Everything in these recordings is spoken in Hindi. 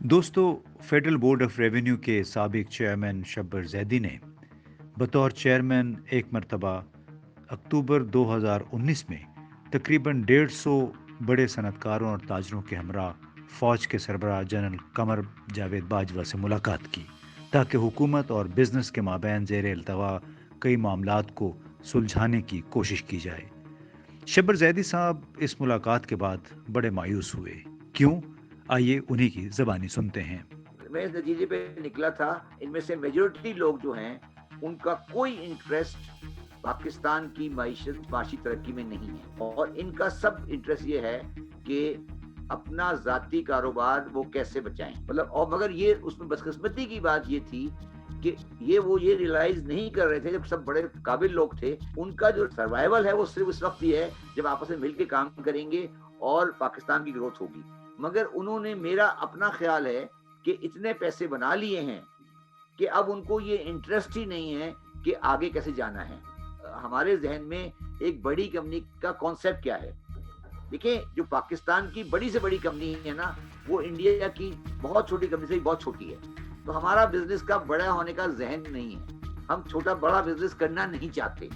दोस्तों, फेडरल बोर्ड ऑफ रेवेन्यू के साबिक चेयरमैन शब्बर जैदी ने बतौर चेयरमैन एक मरतबा अक्टूबर 2019 में तकरीबन 150 बड़े सनतकारों और ताजरों के हमरा फ़ौज के सरबराह जनरल कमर जावेद बाजवा से मुलाकात की ताकि हुकूमत और बिजनेस के माबैन ज़ेर अल्तवा कई मामलात को सुलझाने की कोशिश की जाए। शब्बर जैदी साहब इस मुलाकात के बाद बड़े मायूस हुए। क्यों? आइए उन्हीं की ज़बानी सुनते हैं। मैं इस नतीजे पे निकला था, इनमें से मेजॉरिटी लोग जो हैं, उनका कोई इंटरेस्ट पाकिस्तान की माशी तरक्की में नहीं है और इनका सब इंटरेस्ट ये है कि अपना ज़ाती कारोबार वो कैसे बचाएं। मतलब और मगर ये उसमें बदकिस्मती की बात ये थी कि ये रियलाइज नहीं कर रहे थे, जब सब बड़े काबिल लोग थे, उनका जो सर्वाइवल है वो सिर्फ उस वक्त ही है जब आपस में मिलकर काम करेंगे और पाकिस्तान की ग्रोथ होगी। मगर उन्होंने, मेरा अपना ख्याल है कि इतने पैसे बना लिए हैं कि अब उनको ये इंटरेस्ट ही नहीं है कि आगे कैसे जाना है। हमारे जहन में एक बड़ी कंपनी का कॉन्सेप्ट क्या है? देखिए, जो पाकिस्तान की बड़ी से बड़ी कंपनी है ना, वो इंडिया की बहुत छोटी कंपनी से बहुत छोटी है। तो हमारा बिजनेस का बड़ा होने का जहन नहीं है, हम छोटा बड़ा बिजनेस करना नहीं चाहते।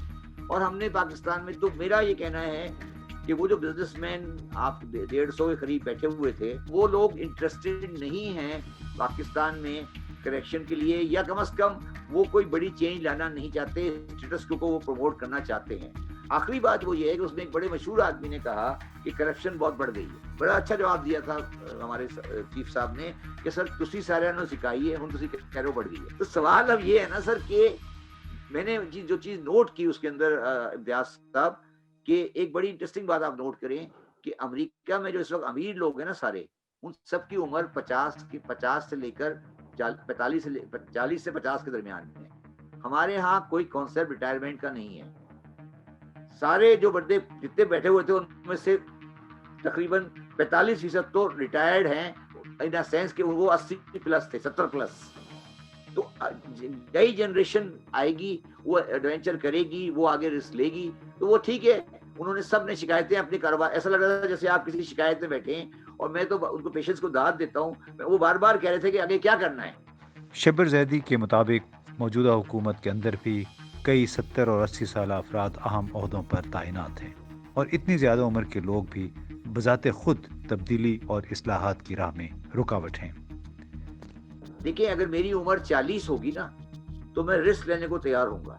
और हमने पाकिस्तान में, तो मेरा ये कहना है कि वो जो बिजनेसमैन आप 150 के करीब बैठे हुए थे, वो लोग इंटरेस्टेड नहीं हैं पाकिस्तान में करेक्शन के लिए, या कम से कम वो कोई बड़ी चेंज लाना नहीं चाहते, स्टेटस को वो प्रमोट करना चाहते हैं। आखिरी बात वो ये है कि उसमें एक बड़े मशहूर आदमी ने कहा कि करप्शन बहुत बढ़ गई है। बड़ा अच्छा जवाब दिया था हमारे चीफ साहब ने कि सर तुसी सारे ने सिखाई है, हुण तुसी कह रहे हो बढ़ गई है। तो सवाल अब ये है ना सर कि मैंने जो चीज नोट की उसके अंदर, इम्तियाज साहब, कि एक बड़ी इंटरेस्टिंग बात आप नोट करें कि अमेरिका में जो इस वक्त अमीर लोग हैं ना सारे, उन सब की उम्र 50 से लेकर 40 से 50 के दरमियान में है। हमारे यहाँ कोई कॉन्सेप्ट रिटायरमेंट का नहीं है। सारे जो बड़े जितने बैठे हुए थे उनमें से तकरीबन 45% तो रिटायर्ड हैं, इन द सेंस कि वो 80 प्लस थे, 70 प्लस। तो नई जनरेशन आएगी, वो एडवेंचर करेगी, वो आगे रिस्क लेगी, तो वो ठीक है। उन्होंने सब ने शिकायतें अपने कारोबार, ऐसा लग रहा था जैसे आप किसी शिकायत में बैठे हैं, और मैं तो उनको पेशेंस को दाद देता हूँ। वो बार बार कह रहे थे कि आगे क्या करना है। शब्बर जैदी के मुताबिक मौजूदा हुकूमत के अंदर भी कई 70 और 80 साल अफराद अहम ओहदों पर तैनात हैं और इतनी ज़्यादा उम्र के लोग भी बजाते खुद तब्दीली और इस्लाहात की राह में रुकावट हैं। देखिए, अगर मेरी उम्र 40 होगी ना, तो मैं रिस्क लेने को तैयार होऊंगा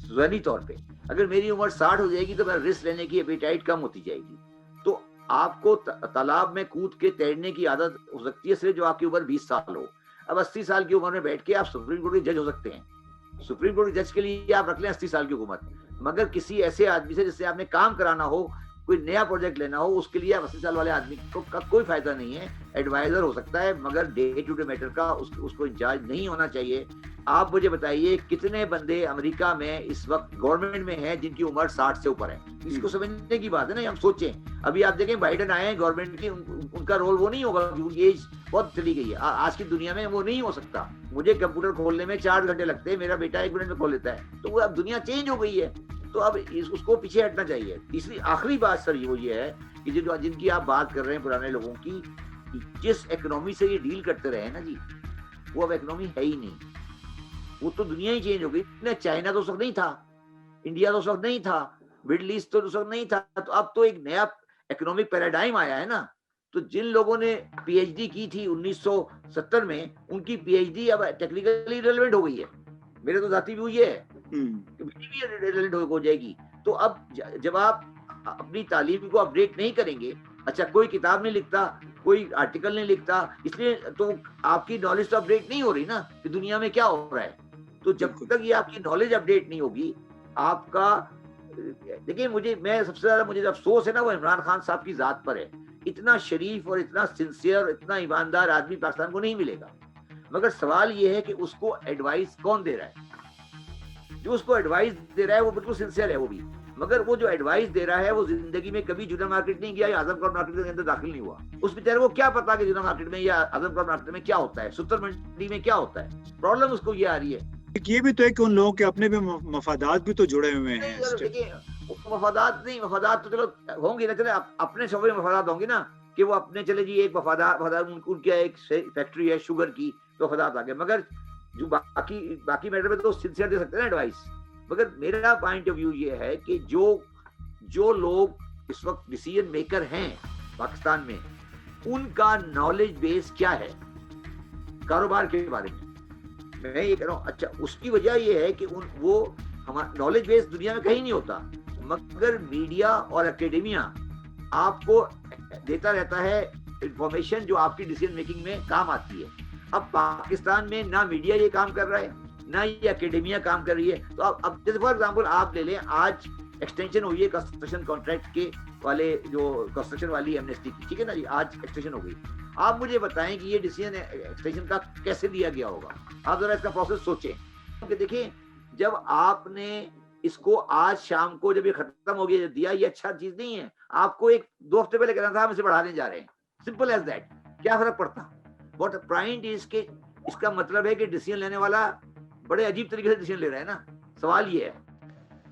ज़हनी तौर पे। अगर मेरी उम्र 60 हो जाएगी तो मैं रिस्क लेने की एपेटाइट कम होती जाएगी। तो आपको तालाब में कूद के तैरने की आदत हो सकती है सिर्फ जो आपकी उम्र 20 साल हो। अब 80 साल की उम्र में बैठ के आप सुप्रीम कोर्ट के जज हो सकते हैं। सुप्रीम कोर्ट के जज के लिए आप रख लें 80 साल की हुकूमत। मगर किसी ऐसे आदमी से जिससे आपने काम कराना हो, कोई नया प्रोजेक्ट लेना हो, उसके लिए आप 80 साल वाले आदमी को का कोई फायदा नहीं है। एडवाइजर हो सकता है, मगर डे टू डे मैटर का उसको इंचार्ज नहीं होना चाहिए। आप मुझे बताइए कितने बंदे अमेरिका में इस वक्त गवर्नमेंट में हैं जिनकी उम्र 60 से ऊपर है? इसको समझने की बात है ना। हम सोचें, अभी आप देखें बाइडेन आए हैं गवर्नमेंट की, उनका रोल वो नहीं होगा क्योंकि एज बहुत चली गई है। आज की दुनिया में वो नहीं हो सकता। मुझे कंप्यूटर खोलने में 4 घंटे लगते हैं, मेरा बेटा 1 मिनट में खोल लेता है। तो वो अब दुनिया चेंज हो गई है, तो अब उसको पीछे हटना चाहिए। तीसरी आखिरी बात सर वो ये है कि जो जिनकी आप बात कर रहे हैं पुराने लोगों की, जिस इकोनॉमी से ये डील करते रहे ना जी, वो अब इकोनॉमी है ही नहीं। वो तो दुनिया ही चेंज हो गई ना। चाइना तो उस वक्त नहीं था, इंडिया तो उस वक्त नहीं था, मिडल ईस्ट तो उस वक्त नहीं था। तो अब तो एक नया इकोनॉमिक पैराडाइम आया है ना। तो जिन लोगों ने पीएचडी की थी 1970 में, उनकी पीएचडी अब टेक्निकली रिलेवेंट हो गई है। मेरे तो जाती व्यू ये है कि मेरी भी रिलेवेंट हो जाएगी। तो अब जब आप अपनी तालीम को अपडेट नहीं करेंगे, अच्छा कोई किताब नहीं लिखता, कोई आर्टिकल नहीं लिखता, इसलिए तो आपकी नॉलेज तो अपडेट नहीं हो रही ना कि दुनिया में क्या हो रहा है। तो जब तक ये आपकी नॉलेज अपडेट नहीं होगी, आपका, देखिए मैं सबसे ज्यादा मुझे अफसोस है ना, वो इमरान खान साहब की जात पर है। इतना शरीफ और इतना सिंसियर और इतना ईमानदार आदमी पाकिस्तान को नहीं मिलेगा। मगर सवाल ये है कि उसको एडवाइस कौन दे रहा है? जो उसको एडवाइस दे रहा है वो बिल्कुल सिंसियर है वो भी, मगर वो जो एडवाइस दे रहा है वो जिंदगी में कभी जुना मार्केट नहीं गया या आजमगढ़ मार्केट के अंदर दाखिल नहीं हुआ। उस बेचारे को क्या पता कि जुना मार्केट में या आजमगढ़ मार्केट में क्या होता है, सुतर मंडी में क्या होता है। प्रॉब्लम उसको ये आ रही है। ये भी तो है कि उन लोगों के अपने भी मफादात भी तो जुड़े हुए हैं। देखिए, मफादात नहीं, मफादात तो चलो होंगे ना, चले अपने शोबे में मफादात होंगे ना कि वो अपने चले जी एक वफादार उनकी एक फैक्ट्री है शुगर की, तो वफादार आ गए, मगर जो बाकी मैटर में तो सिंसियर दे सकते हैं ना एडवाइस। मगर मेरा पॉइंट ऑफ व्यू ये है कि जो लोग इस वक्त डिसीजन मेकर हैं पाकिस्तान में, उनका नॉलेज बेस क्या है कारोबार के बारे में, मैं ये कह रहा हूँ। अच्छा, उसकी वजह ये है कि वो हमारा नॉलेज बेस दुनिया में कहीं नहीं होता, मगर मीडिया और एकेडेमिया आपको देता रहता है इंफॉर्मेशन जो आपकी डिसीजन मेकिंग में काम आती है। अब पाकिस्तान में ना मीडिया ये काम कर रहा है, ना ये एकेडेमिया काम कर रही है। तो अब जैसे फॉर एग्जांपल आप ले लें, आज एक्सटेंशन हुई है कंस्ट्रक्शन कॉन्ट्रैक्ट के वाले, जो कंस्ट्रक्शन वाली एमनेस्टी की, ठीक है ना जी, आज एक्सटेंशन हो गई। आप मुझे बताएं कि ये डिसीजन एक्सटेंशन का कैसे लिया गया होगा, आप जरा इसका प्रोसेस सोचें। क्योंकि देखिए, जब आपने इसको आज शाम को जब ये खत्म हो गया दिया, ये अच्छा चीज नहीं है। आपको 1-2 हफ्ते पहले कहना था हम इसे बढ़ाने जा रहे हैं, सिंपल एज दैट, क्या फर्क पड़ता। व्हाट पॉइंट इज के इसका मतलब है कि डिसीजन लेने वाला बड़े अजीब तरीके से डिसीजन ले रहा है ना, सवाल ये है।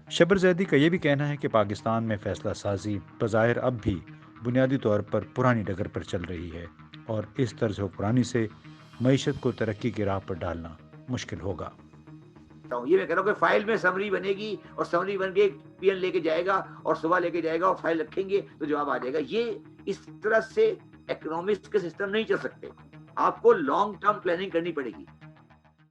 शब्बर जैदी का यह भी कहना है कि पाकिस्तान में फैसला साजी बज़ाहिर अब भी बुनियादी तौर पर पुरानी डगर पर चल रही है और इस तर्ज हुक्मरानी से मईशत को तरक्की की राह पर डालना मुश्किल होगा। ये मैं कह रहा हूँ कि फाइल में समरी बनेगी और समरी बन के पीएन लेके जाएगा और सुबह लेके जाएगा और फाइल रखेंगे तो जवाब आ जाएगा। ये इस तरह से इकोनॉमिक्स के सिस्टम नहीं चल सकते, आपको लॉन्ग टर्म प्लानिंग करनी पड़ेगी।